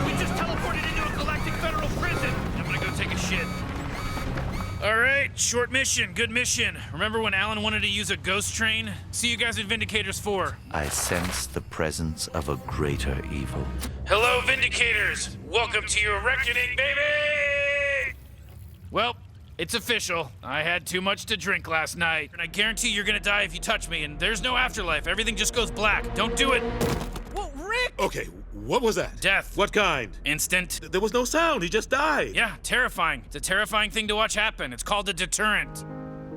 We just teleported into a galactic federal prison! I'm gonna go take a shit. Alright, short mission, good mission. Remember when Alan wanted to use a ghost train? See you guys at Vindicators 4. I sense the presence of a greater evil. Hello, Vindicators! Welcome to your reckoning, baby! Well, it's official. I had too much to drink last night, and I guarantee you're gonna die if you touch me, and there's no afterlife. Everything just goes black. Don't do it! Whoa, Rick! Okay, what was that? Death. What kind? Instant. There was no sound, he just died. Yeah, terrifying. It's a terrifying thing to watch happen. It's called a deterrent.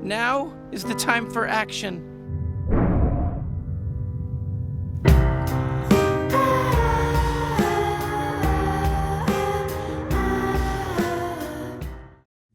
Now is the time for action.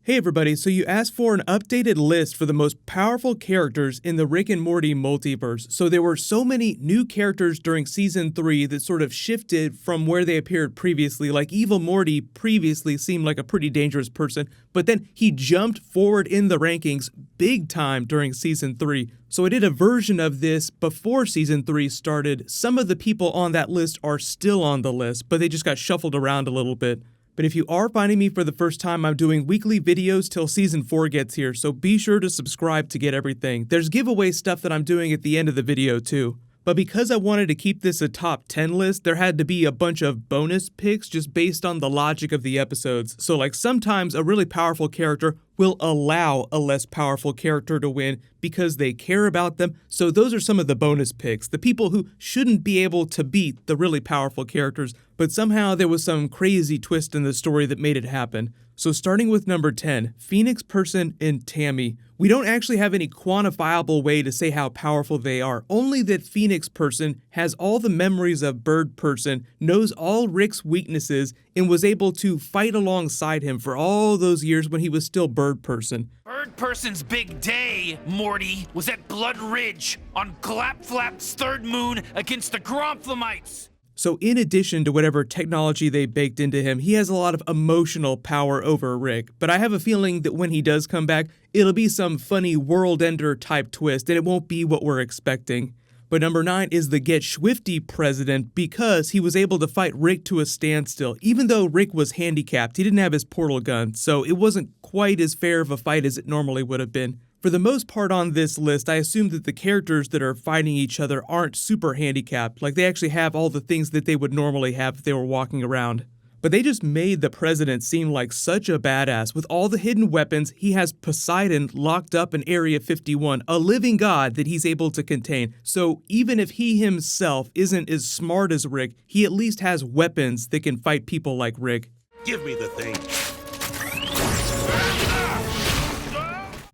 Hey everybody, so you asked for an updated list for the most powerful characters in the Rick and Morty multiverse. So there were so many new characters during Season 3 that sort of shifted from where they appeared previously. Like Evil Morty previously seemed like a pretty dangerous person, but then he jumped forward in the rankings big time during Season 3. So I did a version of this before Season 3 started. Some of the people on that list are still on the list, but they just got shuffled around a little bit. But if you are finding me for the first time, I'm doing weekly videos till Season 4 gets here, so be sure to subscribe to get everything. There's giveaway stuff that I'm doing at the end of the video too. But because I wanted to keep this a top 10 list, there had to be a bunch of bonus picks just based on the logic of the episodes. So like sometimes a really powerful character will allow a less powerful character to win because they care about them. So those are some of the bonus picks, the people who shouldn't be able to beat the really powerful characters, but somehow there was some crazy twist in the story that made it happen. So starting with number 10, Phoenix Person and Tammy. We don't actually have any quantifiable way to say how powerful they are, only that Phoenix Person has all the memories of Bird Person, knows all Rick's weaknesses, and was able to fight alongside him for all those years when he was still Bird Person. Bird Person's big day, Morty, was at Blood Ridge on Glapflap's third moon against the Gromflamites. So in addition to whatever technology they baked into him, he has a lot of emotional power over Rick. But I have a feeling that when he does come back, it'll be some funny world ender type twist and it won't be what we're expecting. But number 9 is the Get Swifty president because he was able to fight Rick to a standstill. Even though Rick was handicapped, he didn't have his portal gun, so it wasn't quite as fair of a fight as it normally would have been. For the most part on this list, I assume that the characters that are fighting each other aren't super handicapped, like they actually have all the things that they would normally have if they were walking around. But they just made the president seem like such a badass. With all the hidden weapons, he has Poseidon locked up in Area 51, a living god that he's able to contain. So even if he himself isn't as smart as Rick, he at least has weapons that can fight people like Rick. Give me the thing.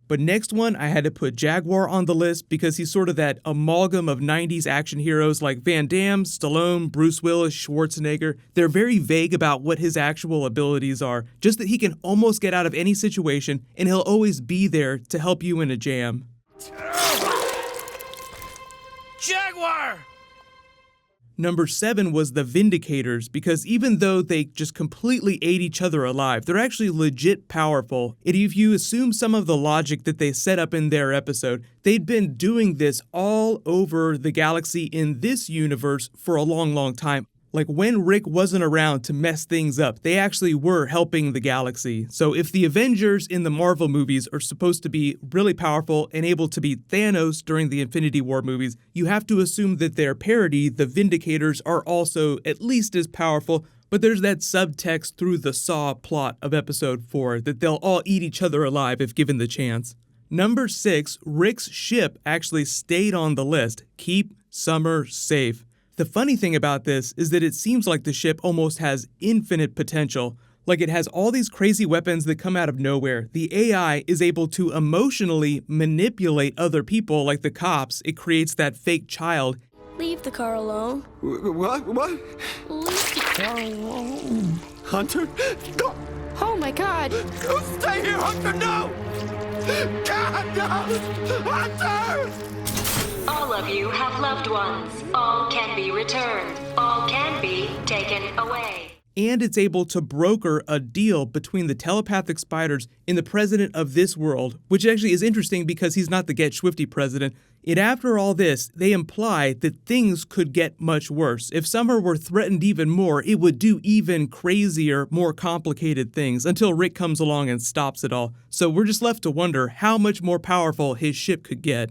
But next one, I had to put Jaguar on the list because he's sort of that amalgam of 90s action heroes like Van Damme, Stallone, Bruce Willis, Schwarzenegger. They're very vague about what his actual abilities are, just that he can almost get out of any situation and he'll always be there to help you in a jam. Jaguar! Number 7 was the Vindicators, because even though they just completely ate each other alive, they're actually legit powerful. And if you assume some of the logic that they set up in their episode, they'd been doing this all over the galaxy in this universe for a long time. Like when Rick wasn't around to mess things up, they actually were helping the galaxy. So if the Avengers in the Marvel movies are supposed to be really powerful and able to beat Thanos during the Infinity War movies, you have to assume that their parody, the Vindicators, are also at least as powerful, but there's that subtext through the Saw plot of episode 4 that they'll all eat each other alive if given the chance. Number 6, Rick's ship actually stayed on the list. Keep Summer safe. The funny thing about this is that it seems like the ship almost has infinite potential. Like it has all these crazy weapons that come out of nowhere. The AI is able to emotionally manipulate other people like the cops. It creates that fake child. Leave the car alone. What? Leave the car alone. Hunter? Go! Oh my God! Go stay here, Hunter! No! God, no! Hunter! All of you have loved ones. All can be returned. All can be taken away. and it's able to broker a deal between the telepathic spiders and the president of this world, which actually is interesting because he's not the Get Swifty president. And after all this, they imply that things could get much worse. If Summer were threatened even more, it would do even crazier, more complicated things until Rick comes along and stops it all. So we're just left to wonder how much more powerful his ship could get.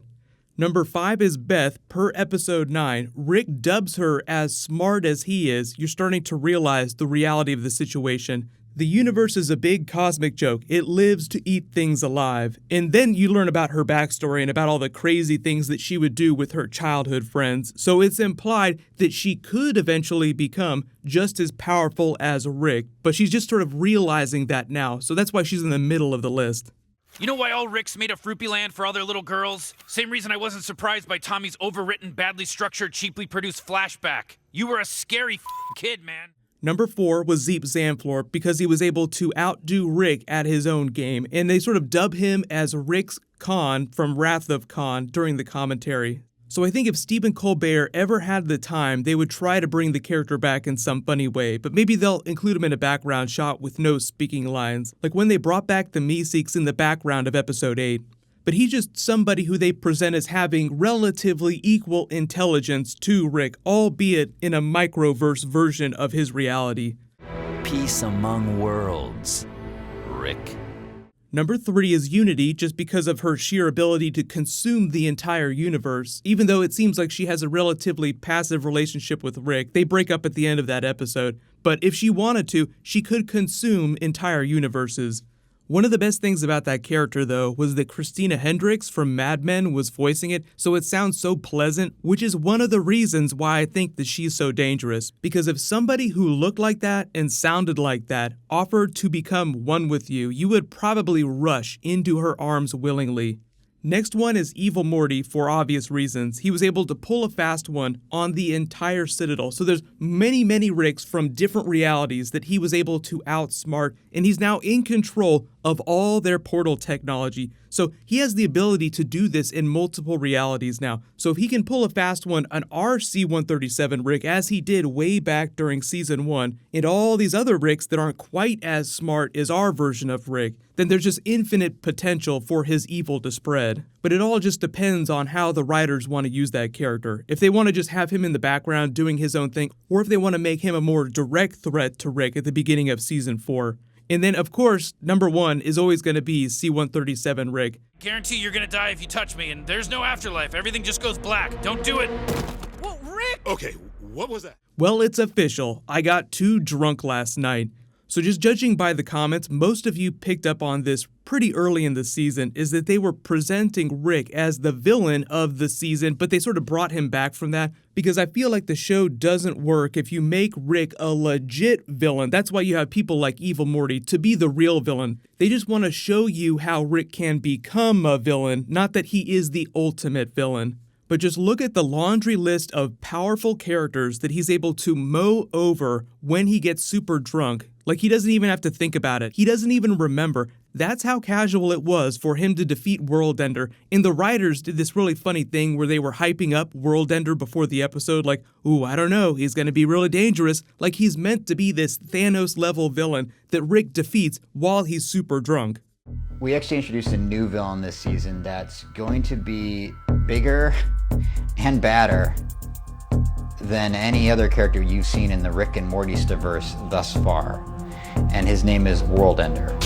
Number 5 is Beth, per episode 9. Rick dubs her as smart as he is. You're starting to realize the reality of the situation. The universe is a big cosmic joke. It lives to eat things alive. And then you learn about her backstory and about all the crazy things that she would do with her childhood friends. So it's implied that she could eventually become just as powerful as Rick, but she's just sort of realizing that now. So that's why she's in the middle of the list. You know why all Ricks made a Fruity Land for all their little girls? Same reason I wasn't surprised by Tommy's overwritten, badly structured, cheaply produced flashback. You were a scary kid, man. Number 4 was Zeep Zanflor because he was able to outdo Rick at his own game, and they sort of dub him as Rick's Khan from Wrath of Khan during the commentary. So I think if Stephen Colbert ever had the time, they would try to bring the character back in some funny way, but maybe they'll include him in a background shot with no speaking lines, like when they brought back the Meeseeks in the background of episode 8. But he's just somebody who they present as having relatively equal intelligence to Rick, albeit in a microverse version of his reality. Peace among worlds, Rick. Number 3 is Unity, just because of her sheer ability to consume the entire universe. Even though it seems like she has a relatively passive relationship with Rick, they break up at the end of that episode. But if she wanted to, she could consume entire universes. One of the best things about that character, though, was that Christina Hendricks from Mad Men was voicing it, so it sounds so pleasant, which is one of the reasons why I think that she's so dangerous. Because if somebody who looked like that and sounded like that offered to become one with you, you would probably rush into her arms willingly. Next one is Evil Morty for obvious reasons. He was able to pull a fast one on the entire Citadel. So there's many Ricks from different realities that he was able to outsmart, and he's now in control of all their portal technology. So he has the ability to do this in multiple realities now. So if he can pull a fast one on our C-137 Rick, as he did way back during Season 1, and all these other Ricks that aren't quite as smart as our version of Rick, then there's just infinite potential for his evil to spread. But it all just depends on how the writers want to use that character. If they want to just have him in the background doing his own thing, or if they want to make him a more direct threat to Rick at the beginning of Season 4. And then, of course, number 1 is always going to be C-137 Rick. Guarantee you're gonna die if you touch me, and there's no afterlife. Everything just goes black. Don't do it. Whoa, Rick! Okay, what was that? Well, it's official. I got too drunk last night. So just judging by the comments, most of you picked up on this pretty early in the season, is that they were presenting Rick as the villain of the season, but they sort of brought him back from that because I feel like the show doesn't work if you make Rick a legit villain. That's why you have people like Evil Morty to be the real villain. They just want to show you how Rick can become a villain, not that he is the ultimate villain. But just look at the laundry list of powerful characters that he's able to mow over when he gets super drunk. Like, he doesn't even have to think about it. He doesn't even remember. That's how casual it was for him to defeat World Ender. And the writers did this really funny thing where they were hyping up World Ender before the episode, like, ooh, I don't know, he's gonna be really dangerous. Like, he's meant to be this Thanos-level villain that Rick defeats while he's super drunk. We actually introduced a new villain this season that's going to be bigger and badder than any other character you've seen in the Rick and Morty verse thus far. And his name is World Ender.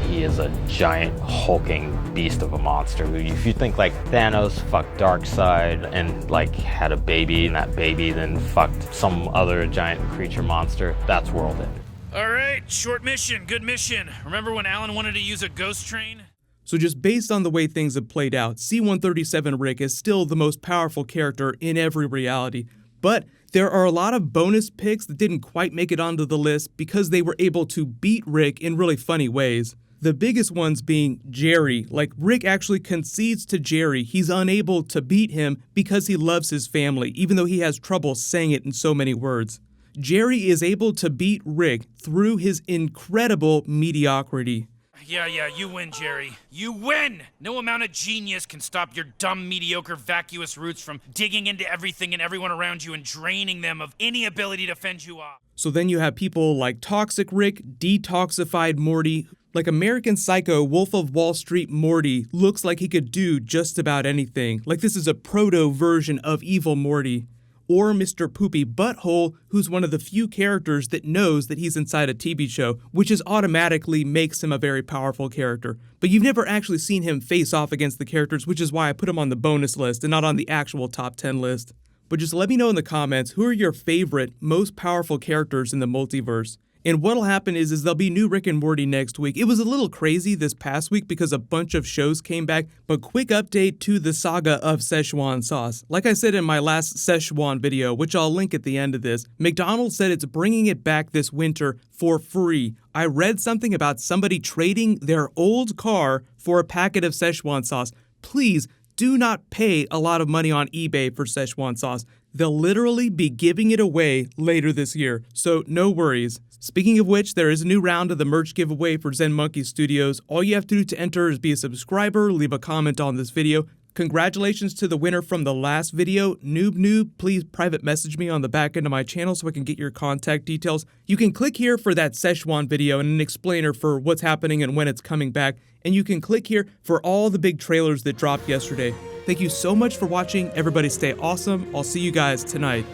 He is a giant hulking beast of a monster who, if you think like Thanos fucked Darkseid and like had a baby, and that baby then fucked some other giant creature monster, that's World Ender. All right, short mission, good mission. Remember when Alan wanted to use a ghost train? So just based on the way things have played out, C-137 Rick is still the most powerful character in every reality. But there are a lot of bonus picks that didn't quite make it onto the list because they were able to beat Rick in really funny ways. The biggest ones being Jerry. Like, Rick actually concedes to Jerry he's unable to beat him because he loves his family, even though he has trouble saying it in so many words. Jerry is able to beat Rick through his incredible mediocrity. Yeah, you win, Jerry. You win! No amount of genius can stop your dumb, mediocre, vacuous roots from digging into everything and everyone around you and draining them of any ability to fend you off. So then you have people like Toxic Rick, Detoxified Morty, like American Psycho, Wolf of Wall Street Morty looks like he could do just about anything. Like this is a proto version of Evil Morty. Or Mr. Poopy Butthole, who's one of the few characters that knows that he's inside a TV show, which is automatically makes him a very powerful character. But you've never actually seen him face off against the characters, which is why I put him on the bonus list and not on the actual top 10 list. But just let me know in the comments, who are your favorite, most powerful characters in the multiverse? And what'll happen is there'll be new Rick and Morty next week. It was a little crazy this past week because a bunch of shows came back, but quick update to the saga of Szechuan sauce. Like I said in my last Szechuan video, which I'll link at the end of this, McDonald's said it's bringing it back this winter for free. I read something about somebody trading their old car for a packet of Szechuan sauce. Please do not pay a lot of money on eBay for Szechuan sauce. They'll literally be giving it away later this year, so no worries. Speaking of which, there is a new round of the merch giveaway for Zen Monkey Studios. All you have to do to enter is be a subscriber, leave a comment on this video. Congratulations to the winner from the last video. Noob, please private message me on the back end of my channel so I can get your contact details. You can click here for that Szechuan video and an explainer for what's happening and when it's coming back. And you can click here for all the big trailers that dropped yesterday. Thank you so much for watching. Everybody stay awesome. I'll see you guys tonight.